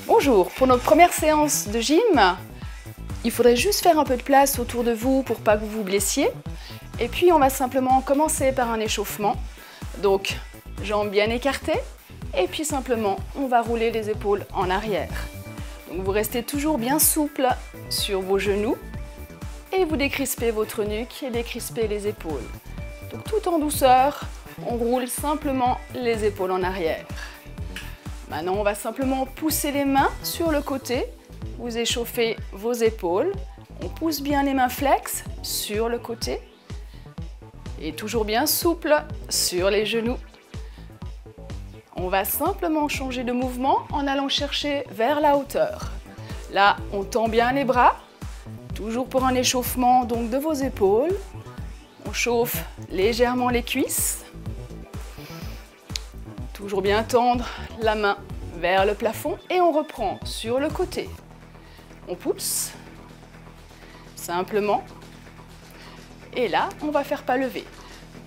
Bonjour, pour notre première séance de gym, il faudrait juste faire un peu de place autour de vous pour pas que vous vous blessiez. Et puis on va simplement commencer par un échauffement. Donc jambes bien écartées et puis simplement on va rouler les épaules en arrière. Donc vous restez toujours bien souple sur vos genoux et vous décrispez votre nuque et décrispez les épaules. Donc tout en douceur, on roule simplement les épaules en arrière. Maintenant, on va simplement pousser les mains sur le côté. Vous échauffez vos épaules. On pousse bien les mains flex sur le côté. Et toujours bien souple sur les genoux. On va simplement changer de mouvement en allant chercher vers la hauteur. Là, on tend bien les bras. Toujours pour un échauffement donc de vos épaules. On chauffe légèrement les cuisses. Toujours bien tendre la main vers le plafond et on reprend sur le côté. On pousse, simplement. Et là, on va faire pas lever.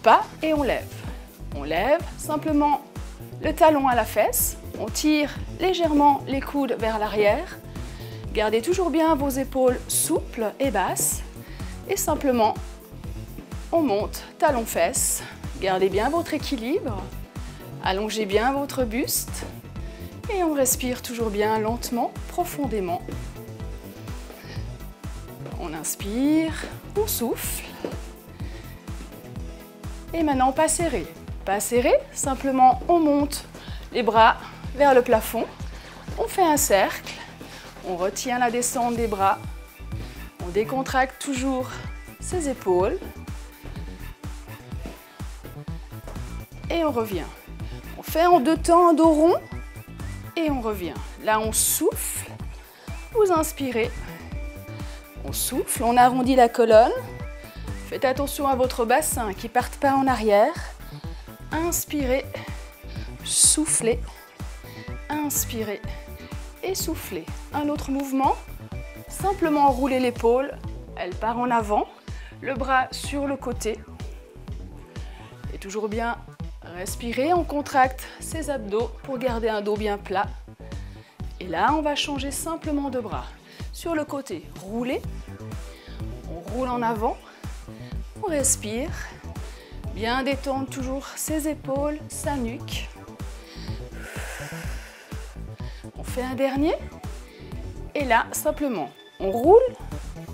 Pas et on lève. On lève simplement le talon à la fesse. On tire légèrement les coudes vers l'arrière. Gardez toujours bien vos épaules souples et basses. Et simplement, on monte talon-fesse. Gardez bien votre équilibre. Allongez bien votre buste et on respire toujours bien lentement, profondément. On inspire, on souffle. Et maintenant, pas serré. Pas serré, simplement on monte les bras vers le plafond. On fait un cercle, on retient la descente des bras. On décontracte toujours ses épaules. Et on revient. On fait en deux temps un dos rond et on revient. Là, on souffle. Vous inspirez. On souffle, on arrondit la colonne. Faites attention à votre bassin qui ne parte pas en arrière. Inspirez, soufflez, inspirez et soufflez. Un autre mouvement, simplement rouler l'épaule. Elle part en avant, le bras sur le côté. Et toujours bien respirer, on contracte ses abdos pour garder un dos bien plat. Et là, on va changer simplement de bras. Sur le côté, rouler. On roule en avant. On respire. Bien détendre toujours ses épaules, sa nuque. On fait un dernier. Et là, simplement, on roule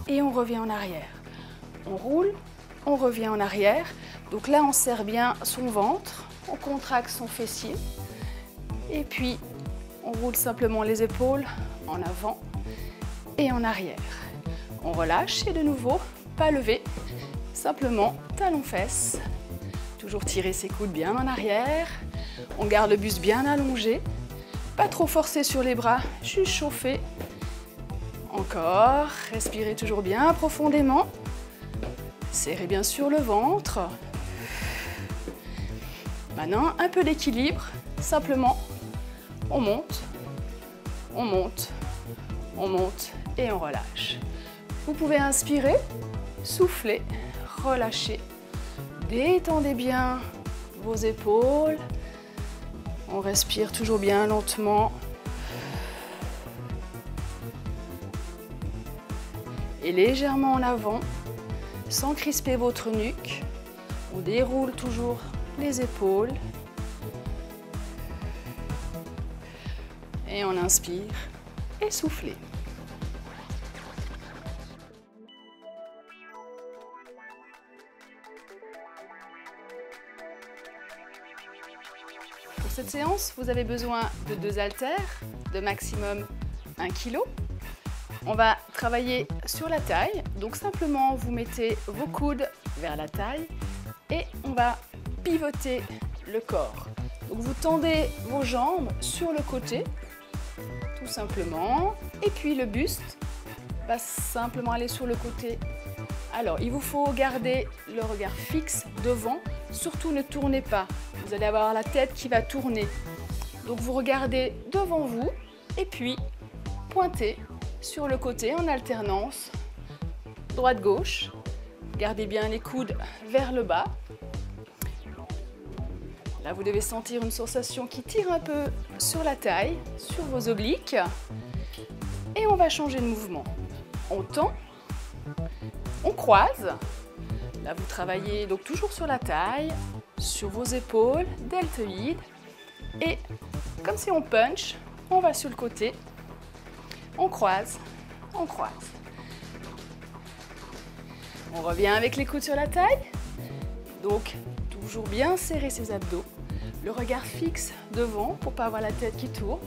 et on revient en arrière. On roule, on revient en arrière. Donc là, on serre bien son ventre, on contracte son fessier. Et puis, on roule simplement les épaules en avant et en arrière. On relâche et de nouveau, pas levé, simplement talon-fesse. Toujours tirer ses coudes bien en arrière. On garde le buste bien allongé. Pas trop forcer sur les bras, juste chauffer. Encore, respirez toujours bien profondément. Serrez bien sûr le ventre. Maintenant, un peu d'équilibre. Simplement, on monte, on monte, on monte et on relâche. Vous pouvez inspirer, souffler, relâcher. Détendez bien vos épaules. On respire toujours bien lentement. Et légèrement en avant, sans crisper votre nuque. On déroule toujours les épaules. Et on inspire et soufflez. Pour cette séance, vous avez besoin de 2 haltères de maximum 1 kg. On va travailler sur la taille. Donc simplement, vous mettez vos coudes vers la taille et on va pivoter le corps. Donc vous tendez vos jambes sur le côté, tout simplement. Et puis le buste va simplement aller sur le côté. Alors, il vous faut garder le regard fixe devant. Surtout, ne tournez pas. Vous allez avoir la tête qui va tourner. Donc, vous regardez devant vous. Et puis, pointez sur le côté en alternance, droite-gauche. Gardez bien les coudes vers le bas. Là, vous devez sentir une sensation qui tire un peu sur la taille, sur vos obliques. Et on va changer de mouvement. On tend, on croise. Là, vous travaillez donc toujours sur la taille, sur vos épaules, deltoïdes. Et comme si on punch, on va sur le côté. On croise, on croise. On revient avec les coudes sur la taille. Donc, toujours bien serrer ses abdos. Le regard fixe devant pour ne pas avoir la tête qui tourne.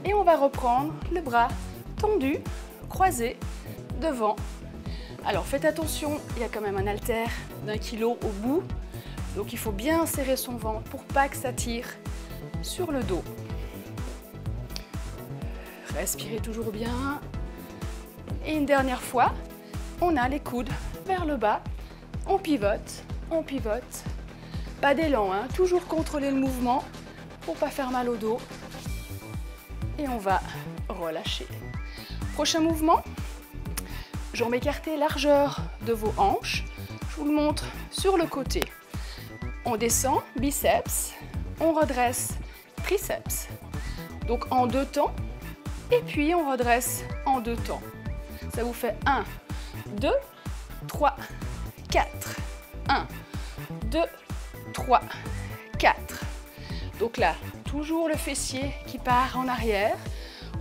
Et on va reprendre le bras tendu, croisé, devant. Alors faites attention, il y a quand même un haltère d'1 kg au bout. Donc il faut bien serrer son ventre pour pas que ça tire sur le dos. Respirez toujours bien. Et une dernière fois, on a les coudes vers le bas. On pivote, on pivote. Pas d'élan, hein, toujours contrôler le mouvement pour pas faire mal au dos. Et on va relâcher. Prochain mouvement, jambes écartées, largeur de vos hanches. Je vous le montre sur le côté. On descend, biceps, on redresse, triceps. Donc en 2 temps, et puis on redresse en 2 temps. Ça vous fait 1, 2, 3, 4. 1, 2, 3, 4. Donc là, toujours le fessier qui part en arrière.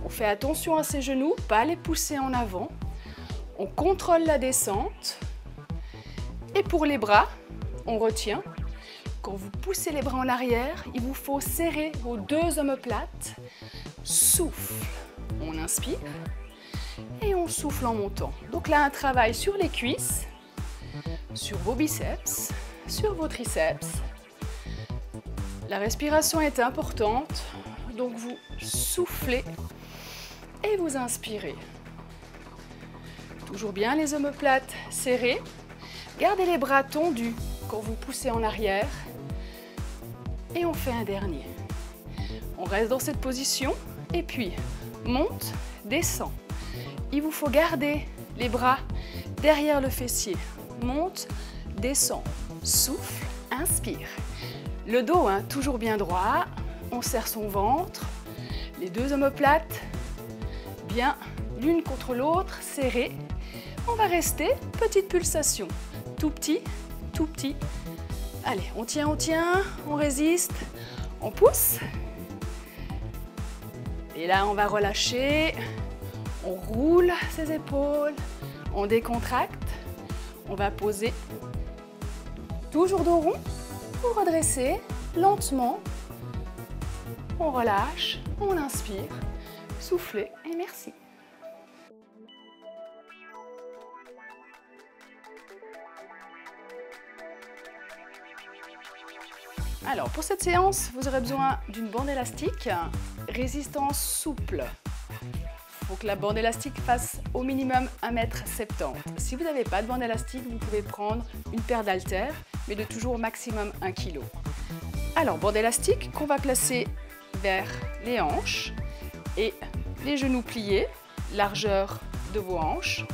On fait attention à ses genoux, pas les pousser en avant. On contrôle la descente. Et pour les bras, on retient. Quand vous poussez les bras en arrière, il vous faut serrer vos 2 omoplates. Souffle. On inspire et on souffle en montant. Donc là, un travail sur les cuisses, sur vos biceps, sur vos triceps. La respiration est importante, donc vous soufflez et vous inspirez. Toujours bien les omoplates serrées. Gardez les bras tendus quand vous poussez en arrière. Et on fait un dernier. On reste dans cette position et puis monte, descend. Il vous faut garder les bras derrière le fessier. Monte, descend, souffle, inspire. Le dos, hein, toujours bien droit. On serre son ventre. Les 2 omoplates bien l'une contre l'autre, serrées. On va rester, petite pulsation. Tout petit, tout petit. Allez, on tient, on résiste, on pousse. Et là, on va relâcher. On roule ses épaules, on décontracte. On va poser. Toujours dos rond. Vous redressez lentement. On relâche, on inspire, soufflez et merci. Alors pour cette séance, vous aurez besoin d'une bande élastique, résistance souple. Il faut que la bande élastique fasse au minimum 1,70 m. Si vous n'avez pas de bande élastique, vous pouvez prendre une paire d'haltères, mais de toujours au maximum 1 kg. Alors bande élastique qu'on va placer vers les hanches et les genoux pliés, largeur de vos hanches.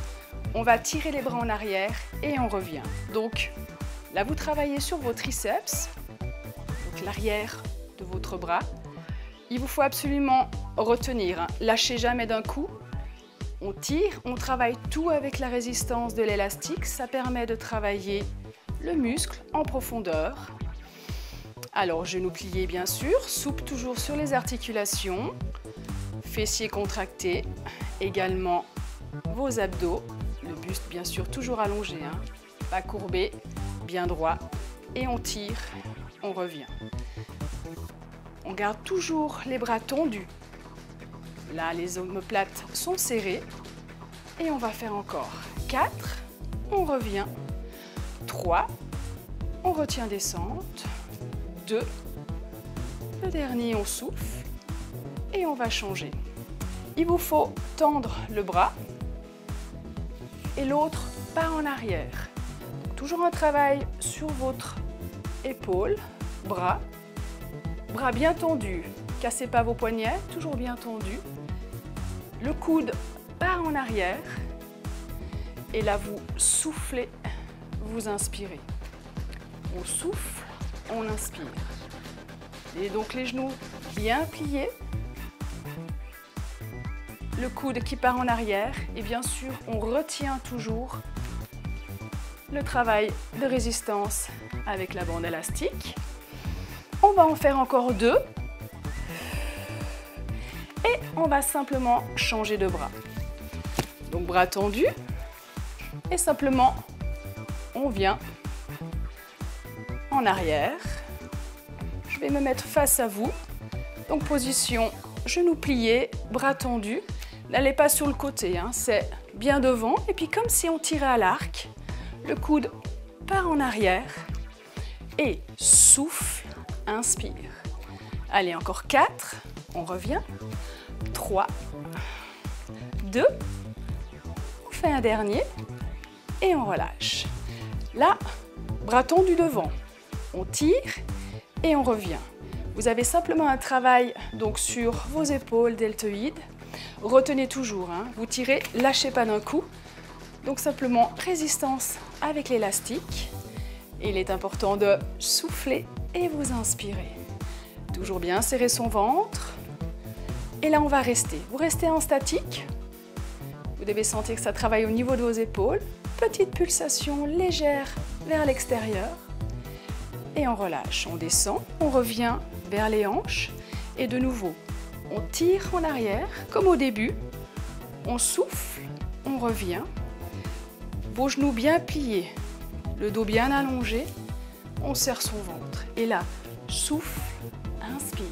On va tirer les bras en arrière et on revient. Donc là, vous travaillez sur vos triceps, donc l'arrière de votre bras. Il vous faut absolument retenir, hein. Lâchez jamais d'un coup. On tire, on travaille tout avec la résistance de l'élastique. Ça permet de travailler le muscle en profondeur. Alors, genoux pliés bien sûr, souple toujours sur les articulations. Fessiers contractés, également vos abdos. Le buste bien sûr toujours allongé, hein. Pas courbé, bien droit. Et on tire, on revient. On garde toujours les bras tendus. Là, les omoplates sont serrées. Et on va faire encore 4. On revient. 3. On retient descente. 2. Le dernier, on souffle. Et on va changer. Il vous faut tendre le bras. Et l'autre part en arrière. Donc, toujours un travail sur votre épaule, bras. Bras bien tendus, Cassez pas vos poignets, toujours bien tendus. Le coude part en arrière. Et là, vous soufflez, vous inspirez. On souffle, on inspire. Et donc les genoux bien pliés. Le coude qui part en arrière. Et bien sûr, on retient toujours le travail de résistance avec la bande élastique. On va en faire encore 2. Et on va simplement changer de bras. Donc bras tendus. Et simplement, on vient en arrière. Je vais me mettre face à vous. Donc position, genoux pliés, bras tendus. N'allez pas sur le côté, hein, c'est bien devant. Et puis comme si on tirait à l'arc, le coude part en arrière. Et souffle, inspire. Allez, encore 4. On revient. 3, 2. On fait un dernier. Et on relâche. Là, bras tendus devant. On tire et on revient. Vous avez simplement un travail donc sur vos épaules deltoïdes. Retenez toujours, hein, vous tirez, lâchez pas d'un coup. Donc simplement résistance avec l'élastique. Il est important de souffler et vous inspirer. Toujours bien serrer son ventre. Et là, on va rester. Vous restez en statique. Vous devez sentir que ça travaille au niveau de vos épaules. Petite pulsation légère vers l'extérieur. Et on relâche. On descend, on revient vers les hanches. Et de nouveau, on tire en arrière, comme au début. On souffle, on revient. Vos genoux bien pliés, le dos bien allongé. On serre son ventre. Et là, souffle, inspire.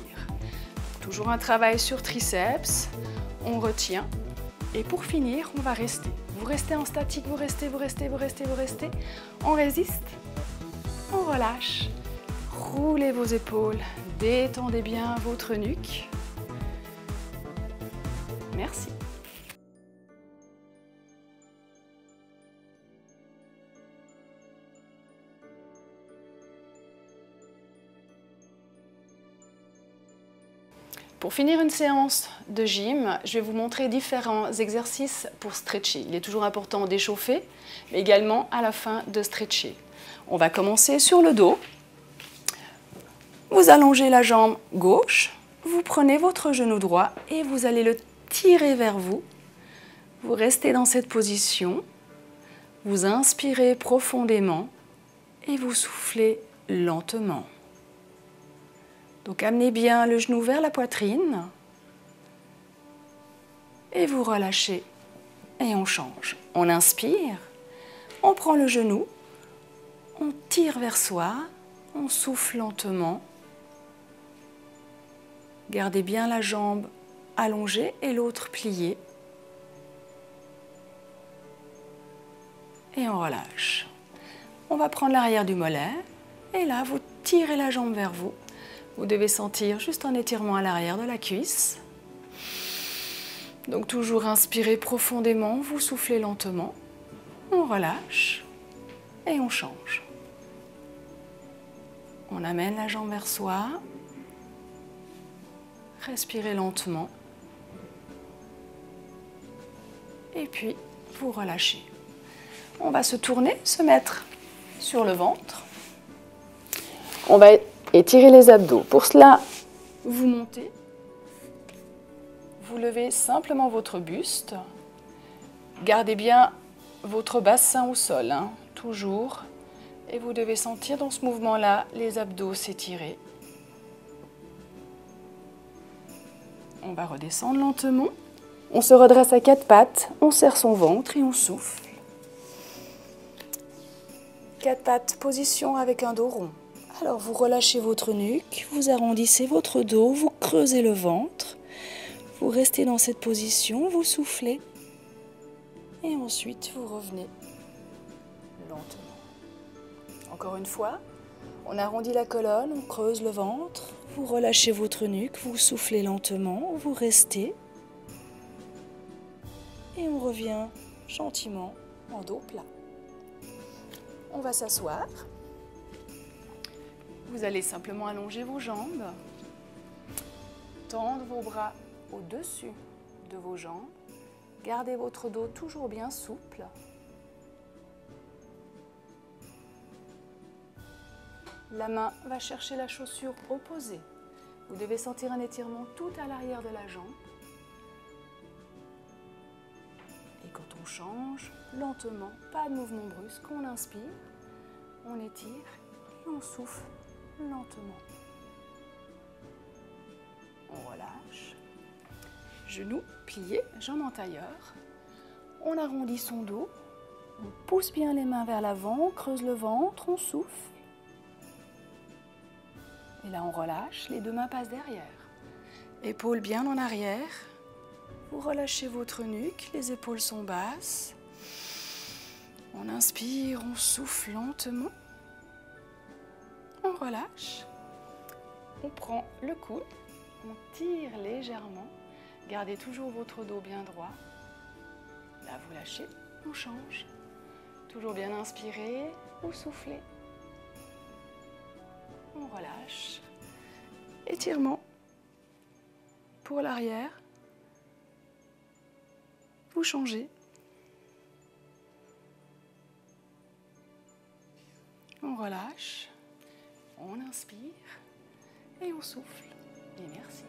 Toujours un travail sur triceps. On retient. Et pour finir, on va rester. Vous restez en statique, vous restez, vous restez, vous restez, vous restez. On résiste, on relâche. Roulez vos épaules, détendez bien votre nuque. Merci. Pour finir une séance de gym, je vais vous montrer différents exercices pour stretcher. Il est toujours important d'échauffer, mais également à la fin de stretcher. On va commencer sur le dos. Vous allongez la jambe gauche, vous prenez votre genou droit et vous allez le tirer vers vous. Vous restez dans cette position, vous inspirez profondément et vous soufflez lentement. Donc amenez bien le genou vers la poitrine et vous relâchez et on change. On inspire, on prend le genou, on tire vers soi, on souffle lentement. Gardez bien la jambe allongée et l'autre pliée. Et on relâche. On va prendre l'arrière du mollet et là vous tirez la jambe vers vous. Vous devez sentir juste un étirement à l'arrière de la cuisse. Donc toujours inspirez profondément, vous soufflez lentement. On relâche et on change. On amène la jambe vers soi. Respirez lentement. Et puis vous relâchez. On va se tourner, se mettre sur le ventre. On va étirer les abdos. Pour cela, vous montez. Vous levez simplement votre buste. Gardez bien votre bassin au sol, hein, toujours. Et vous devez sentir dans ce mouvement-là les abdos s'étirer. On va redescendre lentement. On se redresse à quatre pattes. On serre son ventre et on souffle. Quatre pattes, position avec un dos rond. Alors vous relâchez votre nuque, vous arrondissez votre dos, vous creusez le ventre. Vous restez dans cette position, vous soufflez. Et ensuite vous revenez lentement. Encore une fois, on arrondit la colonne, on creuse le ventre. Vous relâchez votre nuque, vous soufflez lentement, vous restez. Et on revient gentiment en dos plat. On va s'asseoir. Vous allez simplement allonger vos jambes. tendre vos bras au-dessus de vos jambes. Gardez votre dos toujours bien souple. La main va chercher la chaussure opposée. Vous devez sentir un étirement tout à l'arrière de la jambe. Et quand on change, lentement, pas de mouvement brusque, on inspire, on étire et on souffle lentement. On relâche. Genoux pliés, jambes en tailleur. On arrondit son dos. On pousse bien les mains vers l'avant, on creuse le ventre, on souffle. Et là, on relâche, les deux mains passent derrière. Épaules bien en arrière. Vous relâchez votre nuque, les épaules sont basses. On inspire, on souffle lentement. On relâche. On prend le coude, on tire légèrement. Gardez toujours votre dos bien droit. Là, vous lâchez, on change. Toujours bien inspirer ou souffler. On relâche. Étirement pour l'arrière. Vous changez. On relâche. On inspire et on souffle. Et merci.